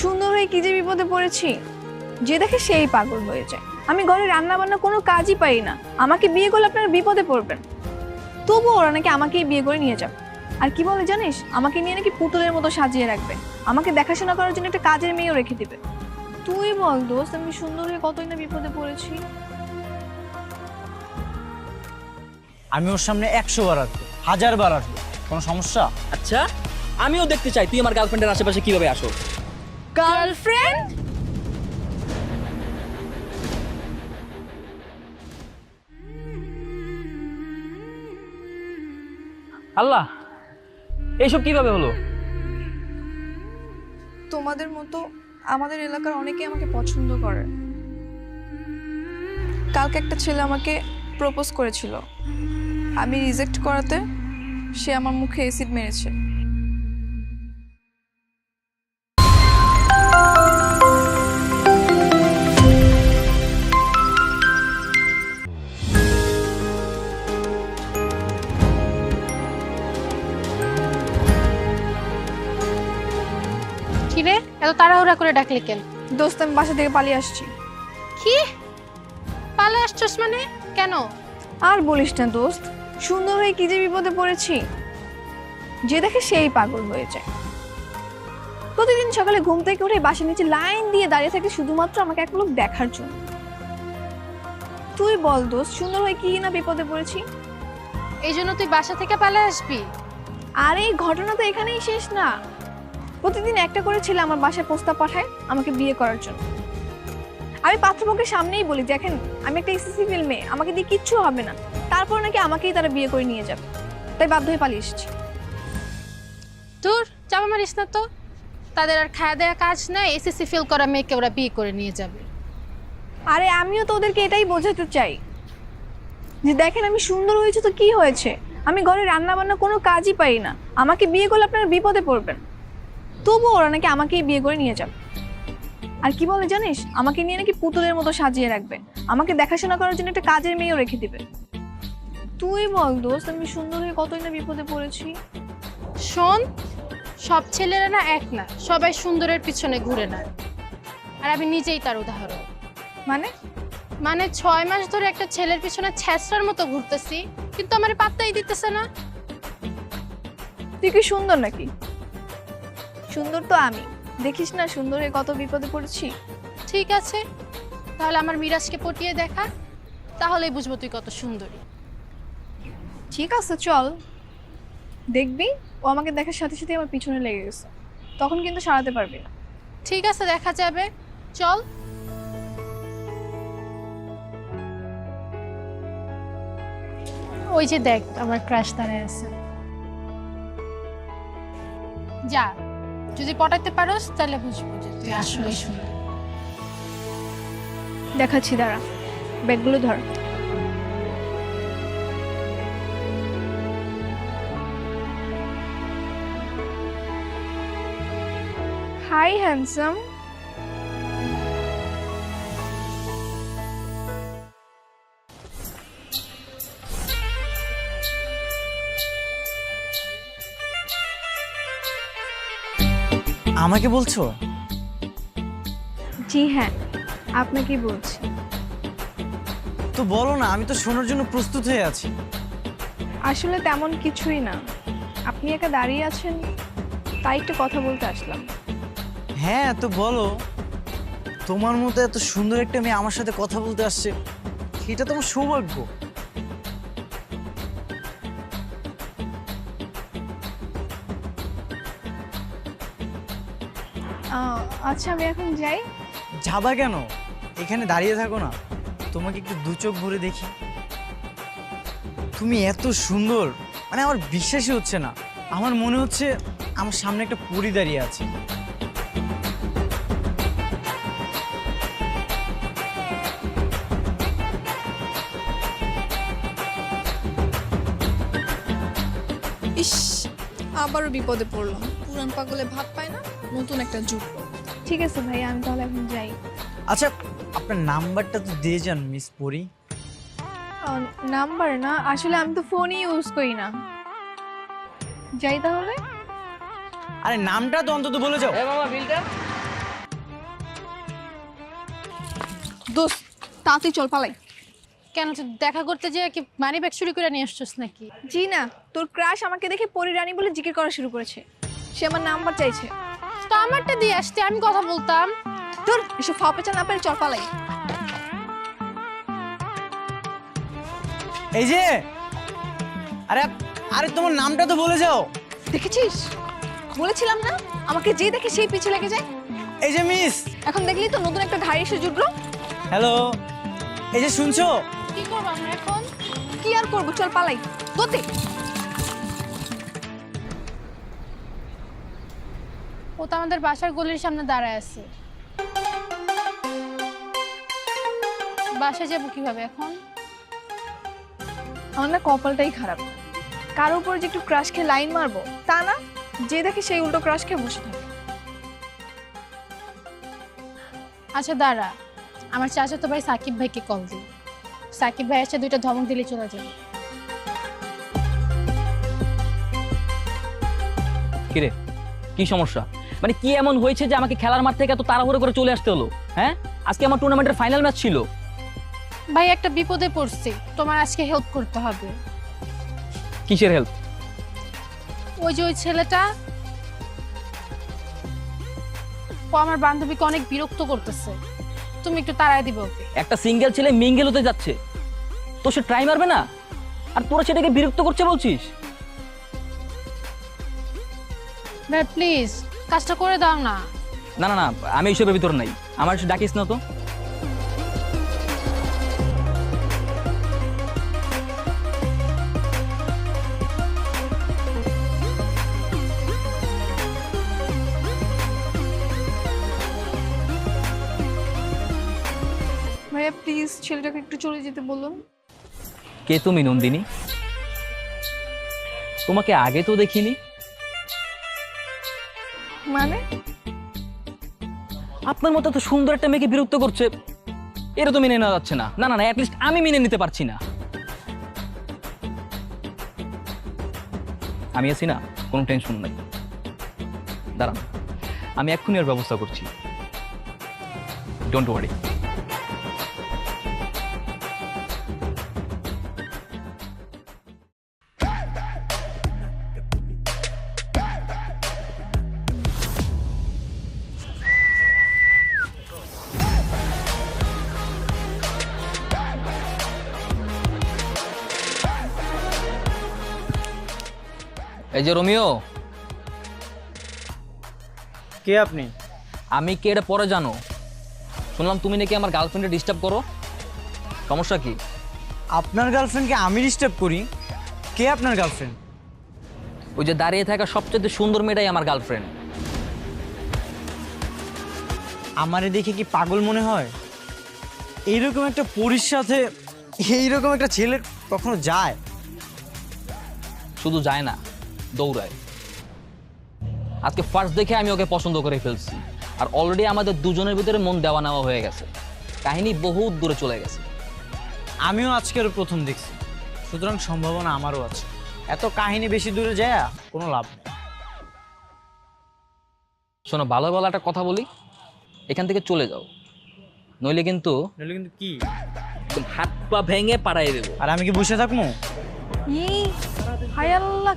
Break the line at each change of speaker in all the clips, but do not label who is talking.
সুন্দর হয়ে কি যে বিপদে পড়েছি, যে দেখে সেই পাগল হয়ে যায়। আমি ঘরে রান্না বান্না কোনো কাজই পারি না, আমাকে বিয়ে করলে আপনারা বিপদে পড়বেন। তবুও ওরা নাকি আমাকেই বিয়ে করে নিয়ে যাবে। আর কি বলে জানিস, আমাকে নিয়ে নাকি পুতুলের মতো সাজিয়ে রাখবে, আমাকে দেখাশোনা করার জন্য একটা কাজের মেয়েও রেখে দিবে। তুই বল দোস্ত, আমি সুন্দর হয়ে কতই না বিপদে পড়েছি।
আমি ওর সামনে 100 বার আসবো, 1000 বার আসবো, কোনো সমস্যা?
আচ্ছা, আমিও দেখতে চাই তুই আমার গার্লফ্রেন্ডের আশেপাশে কিভাবে আসো।
গার্লফ্রেন্ড?
আল্লাহ, এইসব কিভাবে হলো?
তোমাদের মতো আমাদের এলাকার অনেকেই আমাকে পছন্দ করে। কালকে একটা ছেলে আমাকে প্রপোজ করেছিল, আমি রিজেক্ট করাতে সে আমার মুখে অ্যাসিড মেরেছে।
কিরে এত তাড়াহুড়া করে ডাকলি কেন?
দোস্ত, আমি বাসা থেকে পালিয়ে আসছি।
কি পালে আসছস মানে? কেন?
আর বলিস না দোস্ত, সুন্দর হয়ে কি যে বিপদে পড়েছি, যে দেখে সেই পাগল হয়ে যায়। প্রতিদিন সকালে ঘুম থেকে উঠে বাসার নিচে লাইন দিয়ে দাঁড়িয়ে থাকে শুধুমাত্র আমাকে এক লোক দেখার জন্য। তুই বল দোস্ত, সুন্দর হয়ে কি না বিপদে পড়েছি।
এই জন্য তুই বাসা থেকে পালে আসবি?
আর এই ঘটনা তো এখানেই শেষ না। প্রতিদিন একটা করে ছেলে আমার বাসায় প্রস্তাব পাঠায় আমাকে বিয়ে করার জন্য। আমি পাত্রপক্ষের সামনেই বলি, দেখেন আমি একটা এসএসসি ফেল মেয়ে, আমাকে দিয়ে কিচ্ছু হবে না। তারপর নাকি আমাকেই তারা বিয়ে করে নিয়ে যাবে, তাই বাধ্য হয়ে পালিয়ে এসেছি।
তোর চাপা মারিস না তো, তাদের আর খাওয়া দেওয়া কাজ নাই, এসএসসি ফেল করা মেয়েকে ওরা বিয়ে করে নিয়ে যাবে।
আরে আমিও তো ওদেরকে এটাই বোঝাতে চাই যে দেখেন আমি সুন্দর হয়েছে তো কি হয়েছে, আমি ঘরে রান্না বান্না কোনো কাজই পারি না, আমাকে বিয়ে করলে আপনারা বিপদে পড়বেন। তবুও ওরা নাকি আমাকেই বিয়ে করে নিয়ে যাবে। আর কি বলে জানিস, আমাকে নিয়ে নাকি পুতুলের মতো সাজিয়ে রাখবে, আমাকে দেখাশোনা করার জন্য একটা কাজের মেয়েও রেখে দিবে। তুই বল দোস্ত, আমি সুন্দর হয়ে কতই না বিপদে পড়েছি।
শোন, সব ছেলেরা না এক না, সবাই সুন্দরের পিছনে ঘুরে না। আর আমি নিজেই তার উদাহরণ।
মানে?
মানে 6 মাস ধরে একটা ছেলের পিছনে ছ্যাঁচড়ার মতো ঘুরতেছি, কিন্তু আমার পাত্তাই দিতেছে না।
তুই কি সুন্দর নাকি? সুন্দর তো আমি, দেখিস না সুন্দর হয়ে কত বিপদে পড়েছি।
ঠিক আছে, তাহলে আমার মিরাজকে পটিয়ে দেখা, তাহলেই বুঝবো তুই কত সুন্দরী।
ঠিক আছে চল, দেখবি ও আমাকে দেখার সাথে সাথে আমার পিছনে লেগে গেছে, তখন কিন্তু সারাতে পারবি না।
ঠিক আছে, দেখা যাবে, চল। ওই যে দেখ আমার ক্রাশ দাঁড়ায় আছে। যা, যদি পটাইতে পারোস তাহলে বুঝবো যে তুই আসলে সুন্দর।
দেখাচ্ছি, দাঁড়া, ব্যাগগুলো ধর। Hi handsome.
আমাকে বলছো?
জি হ্যাঁ, আপনাকেই বলছি।
তো বলো না, আমি তো শোনার জন্য প্রস্তুত হয়ে আছি।
আসলে তেমন কিছুই না, আপনি একা দাঁড়িয়ে আছেন তাই একটু কথা বলতে আসলাম।
হ্যাঁ তো বলো, তোমার মতো এত সুন্দর একটা মেয়ে আমার সাথে কথা বলতে আসছে, এটা তোমার সৌভাগ্য।
আচ্ছা আমি এখন যাই।
যাবা কেন? এখানে দাঁড়িয়ে থাকো না, তোমাকে একটু দু চোখ ভরে দেখি। তুমি এত সুন্দর, মানে আমার বিশ্বাসই হচ্ছে না। আমার মনে হচ্ছে আমার সামনে একটা পরী দাঁড়িয়ে আছে।
ইস, আবারও বিপদে পড়লাম। পুরান পাগলে ভাত পায় না, নতুন একটা যুগ। ঠিক আছে ভাই, আমি তাহলে এখন যাই।
আচ্ছা, আপনার নাম্বারটা তো দিয়ে যান মিস পরী।
নাম্বার না, আসলে আমি তো ফোনই ইউজ করি না। যাই তাহলে।
আরে নামটা তো অন্তত বলে যাও।
এ মামা বিলটা।
দোস্ত তাড়াতাড়ি চল পালাই।
কেন তুই দেখা করতে যে কি মানি ব্যাগ চুরি করে নিয়ে আসছিস নাকি?
জি না, তোর ক্রাশ আমাকে দেখে পরি রানী বলে জিজ্ঞেস করা শুরু করেছে। সে আমার নাম্বার চাইছে।
তো আমারটা দিয়ে আসতে আমি কথা বলতাম।
তোর এসব ফাপেচা না পেরে চল পালাই।
এই যে, আরে আরে তোমার নামটা তো বলে যাও।
দেখেছিস, বলেছিলাম না আমাকে যে দেখে সেই পিছে লেগে যায়।
এই যে মিস।
এখন দেখলি তো নতুন একটা ধাড়ি এসে জুটলো।
হ্যালো, এই যে শুনছো?
কি করবো আমরা এখন?
কি আর করবো, চল পালাই। তোতে
ও তো আমাদের বাসার গলির সামনে দাঁড়ায় আছে। বাসায় যাবো কিভাবে এখন?
আমার না কপালটাই খারাপ। কারোর উপরে যে একটু ক্রাশ খেয়ে লাইন মারবো তা না, যে দেখে সেই উল্টো ক্রাশ খেয়ে বসে থাকে।
আচ্ছা দাঁড়া, আমার চাচাতো ভাই সাকিব ভাইকে কল দিই। সাকিব ভাই এসে দুইটা ধমক দিলে চলে যাবে।
কিরে, কি সমস্যা? মানে কি এমন হয়েছে যে আমাকে খেলার মাঠ থেকে এত তাড়াহুড়ো করে চলে আসতে হলো? হ্যাঁ, আজকে আমার টুর্নামেন্টের ফাইনাল ম্যাচ ছিল।
ভাই একটা বিপদে পড়ছি, তোমার আজকে হেল্প করতে হবে।
কিসের হেল্প?
ওই যে ওই ছেলেটা, ও আমার বান্ধবীকে অনেক বিরক্ত করতেছে, তুমি একটু তাড়ায় দিবে ওকে।
একটা সিঙ্গেল ছেলে মিঙ্গেল হতে যাচ্ছে, তো সে ট্রাই মারবে না? আর তোরা সেটাকে বিরক্ত করছে বলছিস?
ভাই প্লিজ কাজটা করে দাও না।
না না না, আমি এইসবের ভিতর নাই। আমার একটু ডাকিস না তো।
ভাইয়া প্লিজ ছেলেটাকে একটু চলে যেতে বলুন।
কে তুমি নন্দিনী? তোমাকে আগে তো দেখিনি।
মানে
আপনার মতো তো সুন্দর একটা মেয়েকে বিরক্ত করছে, এটা তো মেনে নেওয়া যাচ্ছে না। না না না, অ্যাটলিস্ট আমি মেনে নিতে পারছি না। আমি আছি না, কোনো টেনশন নাই। দাঁড়ান, আমি এক্ষুনি এর ব্যবস্থা করছি। Don't worry. এই যে রোমিও,
কে আপনি?
আমি কে এটা পরে জানো। শুনলাম তুমি নাকি আমার গার্লফ্রেন্ডে ডিস্টার্ব করো, সমস্যা কি?
আপনার গার্লফ্রেন্ডকে আমি ডিস্টার্ব করি? কে আপনার গার্লফ্রেন্ড?
ওই যে দাঁড়িয়ে থাকা সবচেয়ে সুন্দর মেয়েটাই আমার গার্লফ্রেন্ড।
আমারে দেখে কি পাগল মনে হয়? এইরকম একটা পরীর সাথে এইরকম একটা ছেলে কখনো যায়?
শুধু যায় না, দৌড়ায়। আজকে ফার্স্ট দেখে আমি ওকে পছন্দ করে ফেলছি, আর অলরেডি আমাদের দুজনের ভিতরে মন দেওয়া নেওয়া হয়ে গেছে। কাহিনী বহুত দূরে চলে গেছে।
আমিও আজকের প্রথম দেখছি, সুতরাং সম্ভাবনা আমারও আছে। এত কাহিনী বেশি দূরে যায় কোনো লাভ নেই।
শোনো, ভালো ভালো একটা কথা বলি, এখান থেকে চলে যাও, নইলে কিন্তু
নইলে কিন্তু কি?
একদম হাত পা ভেঙে পাড়াই দেবো।
আর আমি কি বসে থাকবো?
হায় আল্লাহ,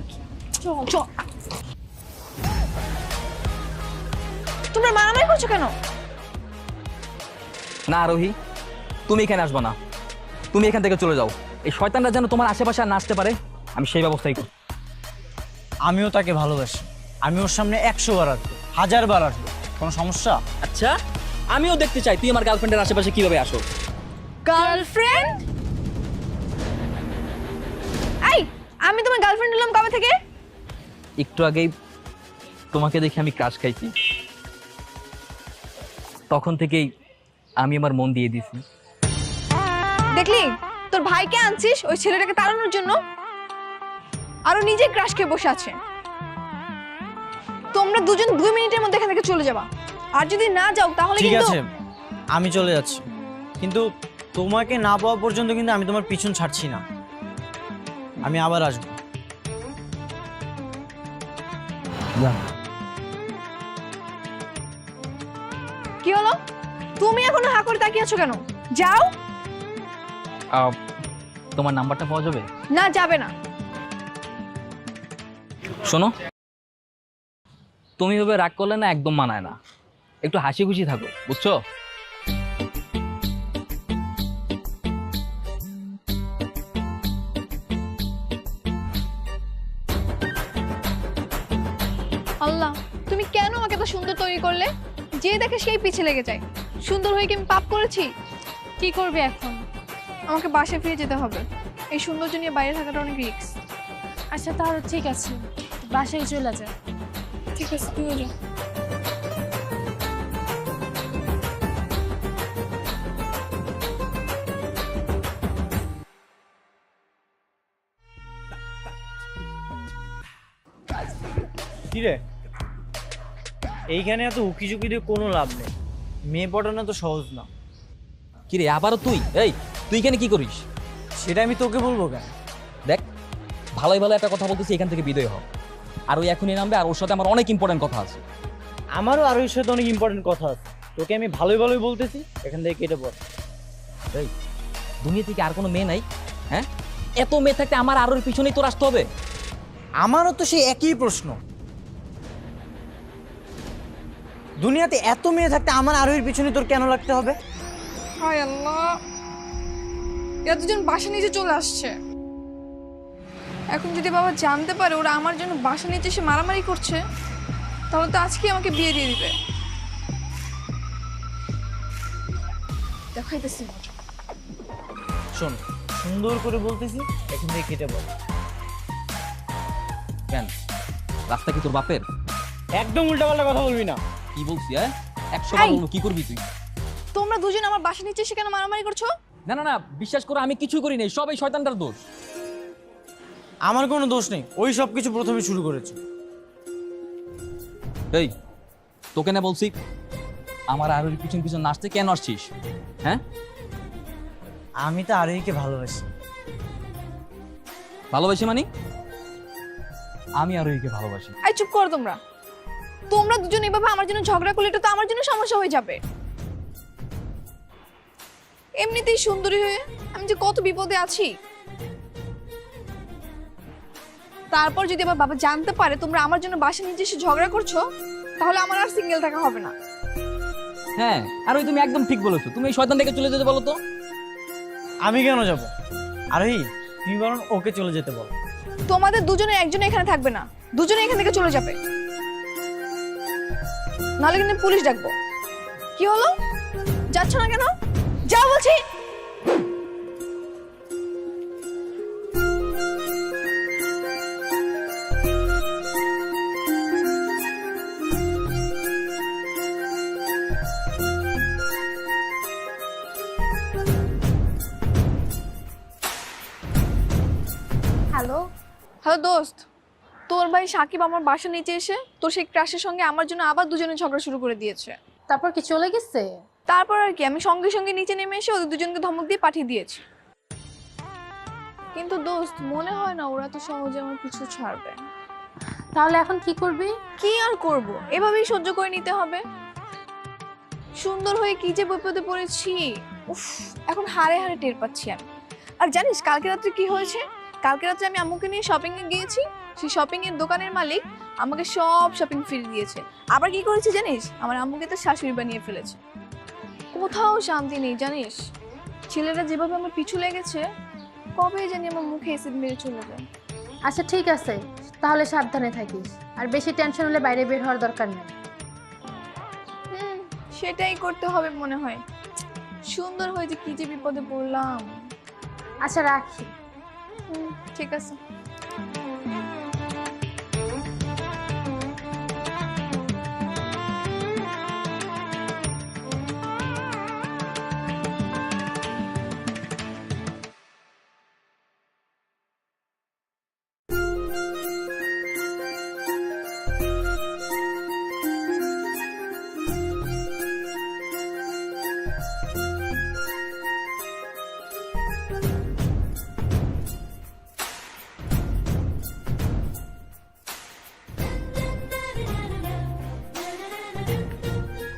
চল চল। তোমরা মারামারি করছো কেন?
না রোহি, তুমি এখানে আসবে না, তুমি এখান থেকে চলে যাও। এই শয়তানরা যেন তোমার আশেপাশে আর না আসতে পারে, আমি সেই ব্যবস্থাই করি।
আমিও তাকে ভালোবাসি, আমি ওর সামনে 100 বার আসবো, 1000 বার আসবো, কোনো সমস্যা?
আচ্ছা, আমিও দেখতে চাই তুই আমার গার্লফ্রেন্ডের আশেপাশে কিভাবে আসো।
গার্লফ্রেন্ড? এই, আমি তোমার গার্লফ্রেন্ড হলাম কবে থেকে?
একটু আগেই তোমাকে দেখে আমি ক্রাশ খাইছি, তখন থেকেই আমি আমার মন দিয়ে দিয়েছি।
দেখলি, তোর ভাইকে আনছিস ওই ছেলেটাকে তাড়ানোর জন্য, আরো নিজে ক্রাশ খেয়ে বসে আছে। তোমরা দুজন 2 মিনিটের মধ্যে এখান থেকে চলে যাবা, আর যদি না যাও তাহলে
ঠিক
কিন্তু
আছে, আমি চলে যাচ্ছি, কিন্তু তোমাকে না পাওয়া পর্যন্ত কিন্তু আমি তোমার পিছন ছাড়ছি না। আমি আবার আসবো।
কি হলো? তুমি এখনো হা করে তাকিয়ে আছো কেন? যাও।
তোমার নাম্বারটা পাওয়া যাবে?
না, যাবে না।
শোনো, তুমি ভাবে রাগ করলে না একদম মানায় না, একটু হাসি খুশি থাকো, বুঝছো?
আল্লাহ, তুমি কেন আমাকে এত সুন্দর তৈরি করলে? যে দেখে সেই পিছে লেগে যায়। সুন্দর হয়ে কি আমি পাপ করেছি?
কি করবে এখন?
আমাকে বাসায় ফিরে যেতে হবে। এই সৌন্দর্য নিয়ে বাইরে থাকাটা অনেক রিস্ক।
আচ্ছা তাহলে ঠিক আছে, বাসায় চলে যা।
ঠিক আছে, তুইও যা।
কি রে, এইখানে এত উকি ঝুঁকি দিয়ে কোনো লাভ নেই। মেয়ে পটানো তো সহজ না।
কি রে, আবারও তুই? এই, তুই এখানে কি করিস?
সেটা আমি তোকে বলবো কেন?
দেখ, ভালোই ভালো একটা কথা বলতেছি, এখান থেকে বিদায় হ। আর ওই এখনই নামবে, আর ওর সাথে আমার অনেক ইম্পর্টেন্ট কথা আছে।
আমারও আরোহীর সাথে অনেক ইম্পর্টেন্ট কথা আছে। তোকে আমি ভালোই ভালোই বলতেছি, এখান থেকে কেটে পড়।
এই, দুনিয়া থেকে আর কোনো মেয়ে নাই? হ্যাঁ, এত মেয়ে থাকতে আমার আরোর পিছনেই তোর আসতে হবে?
আমারও তো সেই একই প্রশ্ন। দুনিয়াতে এত মেয়ে থাকতে আমার আরোহীর পিছনে তোর কেন লাগতে হবে?
হায় আল্লাহ, এরা দুজন বাসা নিচে চলে আসছে। এখন যদি বাবা জানতে পারে ওরা আমার জন্য বাসা নিচে এসে মারামারি করছে, তাহলে তো আজকে আমাকে বিয়ে দিয়ে দিবে। দেখাইতেছি মজা।
শোন, সুন্দর করে বলতেছি, এখান থেকে কেটে পড়।
কেন, রাস্তা কি তোর বাপের?
একদম উল্টাপাল্টা কথা বলবি না।
কি বলছি? হ্যাঁ, 100 বার
এই!
বলবো, কি করবি তুই?
তোমরা দুজন আমার বাসা নিচে এসে কেন মারামারি করছো?
না না না, বিশ্বাস করো আমি কিছু করি নাই, সব এই শয়তানটার দোষ।
আমার কোনো দোষ নেই, ওই সব কিছু প্রথমে শুরু করেছে।
এই, তোকে না বলছি আমার আরোহীর পিছন পিছন নাচতে কেন আসছিস? হ্যাঁ,
আমি তো আরোহীকে ভালোবাসি।
ভালোবাসি মানে? আমি আরোহীকে ভালোবাসি।
এই চুপ করো তোমরা। তোমরা দুজন এভাবে আমার জন্য ঝগড়া করলে এটা তো আমার জন্য সমস্যা হয়ে যাবে। এমনিতেই সুন্দরী হয়ে আমি যে কত বিপদে আছি, তারপর যদি আবার বাবা জানতে পারে তোমরা আমার জন্য বাসা নিচে এসে ঝগড়া করছো, তাহলে আমার আর সিঙ্গেল থাকা হবে না।
হ্যাঁ, আর ওই তুমি একদম ঠিক বলেছো, তুমি এই শয়তান থেকে চলে যেতে বলো তো।
আমি কেন যাব? আরোহী, তুমি বরং ওকে চলে যেতে বল।
তোমাদের দুজনে একজনে এখানে থাকবে না, দুজনে এখান থেকে চলে যাবে, নাহলে কিন্তু পুলিশ ডাকবো। কি হলো, যাচ্ছ না কেন? যাও বলছি।
হ্যালো,
হ্যালো দোস্ত, তোর ভাই সাকিব আমার বাসা নিচে এসে তোর সেই ক্রাশের সঙ্গে আমার জন্য আবার দুজনে ঝগড়া শুরু করে দিয়েছে।
তারপর কি চলে গেছে?
তারপর আর কি, আমি সঙ্গে সঙ্গে নিচে নেমে এসে ওদের দুজনকে ধমক দিয়ে পাঠিয়ে দিয়েছি। কিন্তু দোস্ত, মনে হয় না ওরা তো সহজে আমার পিছু ছাড়বে।
তাহলে এখন কি করবি?
কি আর করব, এভাবেই সহ্য করে নিতে হবে। সুন্দর হয়ে কি যে বিপদে পড়েছি, উফ, এখন হাড়ে হাড়ে টের পাচ্ছি আমি। আর জানিস কালকে রাত্রে কি হয়েছে? কালকে রাত্রে আমি আম্মুকে নিয়ে শপিং এ গিয়েছি, সেই শপিং এর দোকানের মালিক আমাকে সব শপিং ফিরে দিয়েছে। আবার কি করেছে জানিস? আমার আম্মুকে তো শাশুড়ি বানিয়ে ফেলেছে। কোথাও শান্তি নেই জানিস। ছেলেরা যেভাবে আমার পিছু লেগেছে, কবে জানি আমার মুখে এসিড মেরে চলে যায়।
আচ্ছা ঠিক আছে, তাহলে সাবধানে থাকিস, আর বেশি টেনশন হলে বাইরে বের হওয়ার দরকার নেই।
সেটাই করতে হবে মনে হয়। সুন্দর হয়েছে, কি যে বিপদে পড়লাম।
আচ্ছা রাখি।
ঠিক আছে।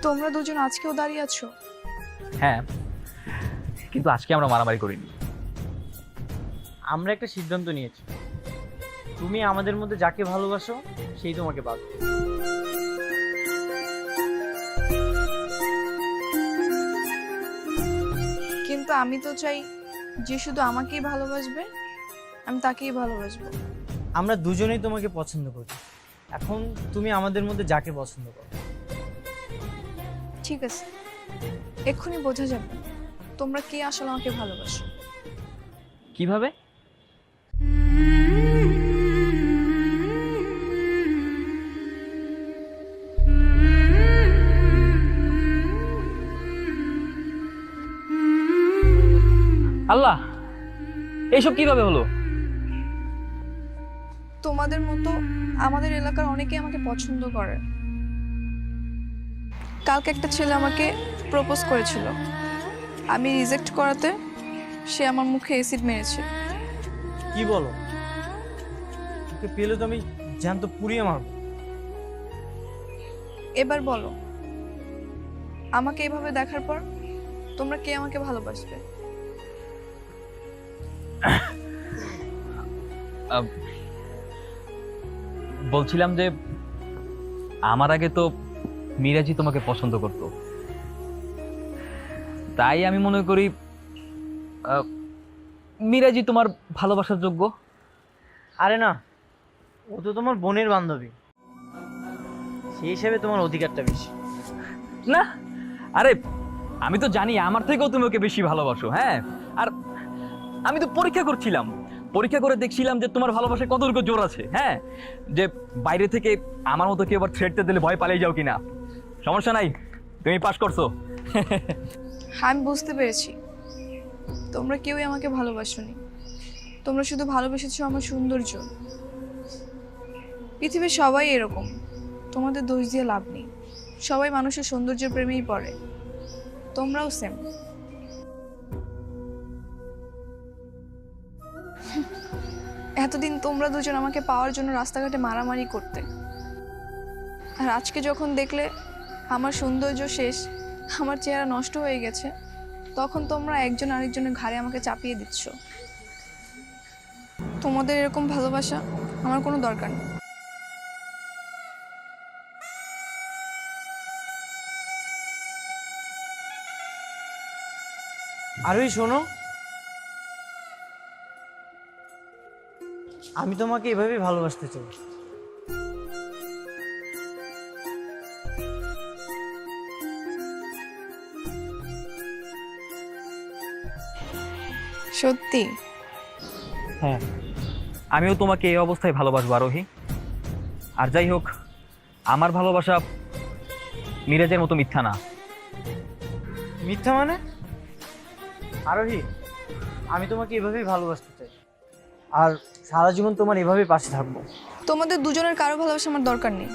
তোমরা দুজন আজকেও দাঁড়িয়ে আছো?
হ্যাঁ, কিন্তু আজকে আমরা মারামারি করিনি।
আমরা একটা সিদ্ধান্ত নিয়েছি, তুমি আমাদের মধ্যে যাকে ভালোবাসো সেই তোমাকে পাবে।
কিন্তু আমি তো চাই যে শুধু আমাকেই ভালোবাসবে, আমি তাকেই ভালোবাসবো।
আমরা দুজনেই তোমাকে পছন্দ করি, এখন তুমি আমাদের মধ্যে যাকে পছন্দ করো।
ঠিক আছে, এক্ষুনি বোঝা যাবে তোমরা কে আসলে আমাকে ভালোবাসো।
কিভাবে? আল্লাহ, এইসব কিভাবে হলো?
তোমাদের মতো আমাদের এলাকার অনেকেই আমাকে পছন্দ করে। কালকে একটা ছেলে আমাকে প্রপোজ করেছিল, আমি রিজেক্ট করাতে সে আমার মুখে অ্যাসিড মেরেছে।
কি বলো? ওকে পেলে তো আমি জ্যান্ত পুড়িয়ে মারবো।
এবার বলো, আমাকে এভাবে দেখার পর তোমরা কে আমাকে ভালোবাসবে?
বলছিলাম যে আমার আগে তো মিরাজি তোমাকে পছন্দ করত, তাই আমি মনে করি মিরাজি তোমার ভালোবাসার যোগ্য।
আরে না, ও তো তোমার বোনের বান্ধবী, সেই হিসেবে তোমার অধিকারটা বেশি।
না, আরে আমি তো জানি আমার থেকেও তুমি ওকে বেশি ভালোবাসো। হ্যাঁ, আর আমি তো পরীক্ষা করছিলাম, পরীক্ষা করে দেখছিলাম যে তোমার ভালোবাসায় কতটুকু জোর আছে। হ্যাঁ, যে বাইরে থেকে আমার মতো কেউ আবার থ্রেটতে দিলে ভয় পালিয়ে যাও কিনা। সমস্যা নাই, তুমি পাস করছো।
আমি বুঝতে পেরেছি তোমরা কেউই আমাকে ভালোবাসোনি, তোমরা শুধু ভালোবেসেছো আমার সৌন্দর্য। পৃথিবীর সবাই এরকম, তোমাদের দোষ দিয়ে লাভ নেই। সবাই মানুষের সৌন্দর্যের প্রেমেই পড়ে, তোমরাও সেম। এতদিন তোমরা দুজন আমাকে পাওয়ার জন্য রাস্তাঘাটে মারামারি করতে, আর আজকে যখন দেখলে আমার সৌন্দর্য শেষ, আমার চেহারা নষ্ট হয়ে গেছে, তখন তোমরা একজন আরেকজনের ঘাড়ে আমাকে চাপিয়ে দিচ্ছ। তোমাদের এরকম ভালোবাসা আমার কোনো দরকার নেই।
আরোহী শোনো, আমি তোমাকে এভাবেই ভালোবাসতে চাই।
সত্যি?
হ্যাঁ, আমিও তোমাকে এই অবস্থায় ভালোবাসবো আরোহী। আর যাই হোক, আমার ভালোবাসা মিরাজের মতো মিথ্যা না।
মিথ্যা মানে? আরোহী, আমি তোমাকে এভাবেই ভালোবাসতে চাই, আর সারা জীবন তোমার এভাবেই পাশে থাকবো।
তোমাদের দুজনের কারো ভালোবাসা আমার দরকার নেই।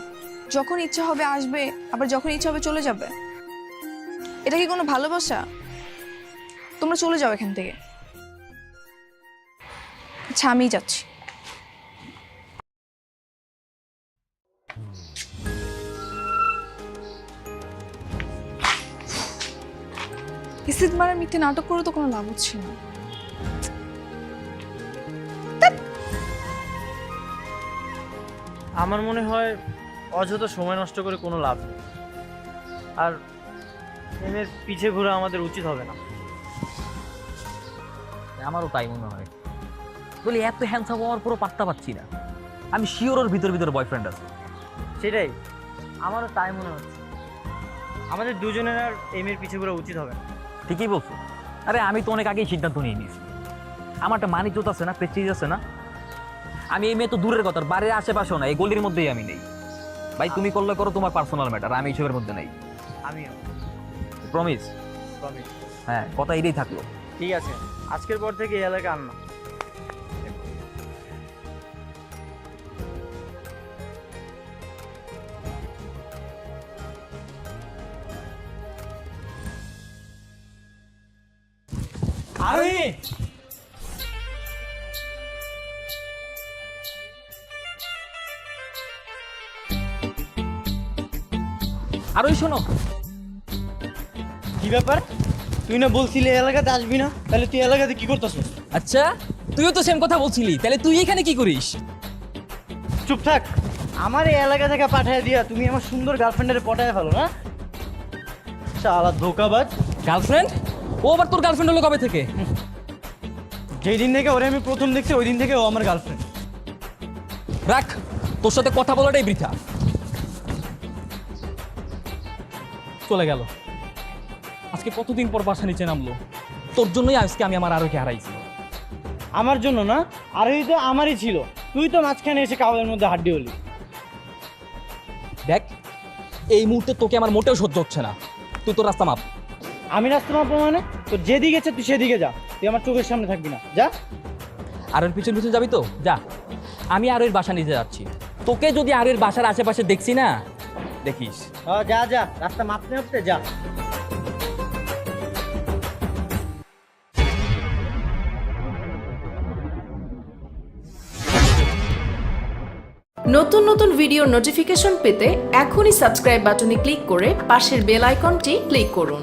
যখন ইচ্ছা হবে আসবে, আবার যখন ইচ্ছা হবে চলে যাবে। এটা কি কোনো ভালোবাসা? তোমরা চলে যাও এখান থেকে। আচ্ছা, আমিই যাচ্ছি। এসিড মারার মিথ্যে নাটক করে তো কোনো লাভ হচ্ছে না।
আমার মনে হয় অযথা সময় নষ্ট করে কোনো লাভ নেই, আর প্রেমের পিছে ঘোরা আমাদের উচিত হবে না।
আমারও তাই মনে হয়। বলি এত হ্যান্ডসাম আমার পুরো পাত্তা পাচ্ছি না। আমি শিওর ওর ভিতর ভিতর বয়ফ্রেন্ড আছে।
সেটাই আমারও তাই মনে হচ্ছে। আমাদের দুজনের আর এই মেয়ের পিছে ঘোরা উচিত হবে না।
ঠিকই বলছো। আরে আমি তো অনেক আগেই সিদ্ধান্ত নিয়ে নিয়েছি। আমার একটা মানিজ্যত আছে না, প্রেস্টিজ আছে না। আমি এই মেয়ে তো দূরের কথা, বাড়ির আশেপাশেও না, এই গলির মধ্যেই আমি নেই। ভাই তুমি করলে করো, তোমার পার্সোনাল ম্যাটার, আমি এইসবের মধ্যে নেই।
আমিও।
প্রমিস?
প্রমিস।
হ্যাঁ, কথা এটাই থাকলো।
ঠিক আছে, আজকের পর থেকে এই এলাকা আর না। আরোহী,
আর ওই শোনো,
কি ব্যাপার? তুই না বলছিলি এই এলাকাতে আসবি না, তাহলে তুই এলাকাতে কি করতেছিস?
আচ্ছা, তুইও তো সেম কথা বলছিলি, তাহলে তুই এখানে কি করিস?
চুপ থাক। আমার এই এলাকা থেকে পাঠিয়ে দিয়া তুমি আমার সুন্দর গার্লফ্রেন্ডের পটায় ফেলো না? শালা ধোকাবাজ।
গার্লফ্রেন্ড? ও আবার তোর গার্লফ্রেন্ড হলো কবে থেকে?
যেই দিন থেকে ওরে আমি প্রথম দেখছি ওই দিন থেকে ও আমার গার্লফ্রেন্ড।
রাখ, তোর সাথে কথা বলাটাই বৃথা। চলে গেল। আজকে কতদিন পর বাসা নিচে নামলো। তোর জন্যই আজকে আমি আমার আরোকে হারাইছি।
আমার জন্য না, আর ওই তো আমারই ছিল। তুই তো মাঝখানে এসে কাউয়ের মধ্যে হাড্ডি হলি।
দেখ, এই মুহূর্তে তোকে আমার মোটেও সহ্য হচ্ছে না। তুই তোর রাস্তা মাপ।
আমি রাস্তা মাপবো মানে? তো যেদিকে ইচ্ছে তুই সেদিকে যা, তুই আমার চোখের সামনে থাকবি না, যা।
আর ওর পিছন পিছন যাবি তো যা। আমি আর ওর বাসা নিতে যাচ্ছি। তোকে যদি আর ওর বাসার আশেপাশে দেখছি না, দেখিস।
যা যা, রাস্তা মাপতে মাপতে যা।
নতুন নতুন ভিডিও নোটিফিকেশন পেতে এখনই সাবস্ক্রাইব বাটনে ক্লিক করে পাশের বেল আইকনটি ক্লিক করুন।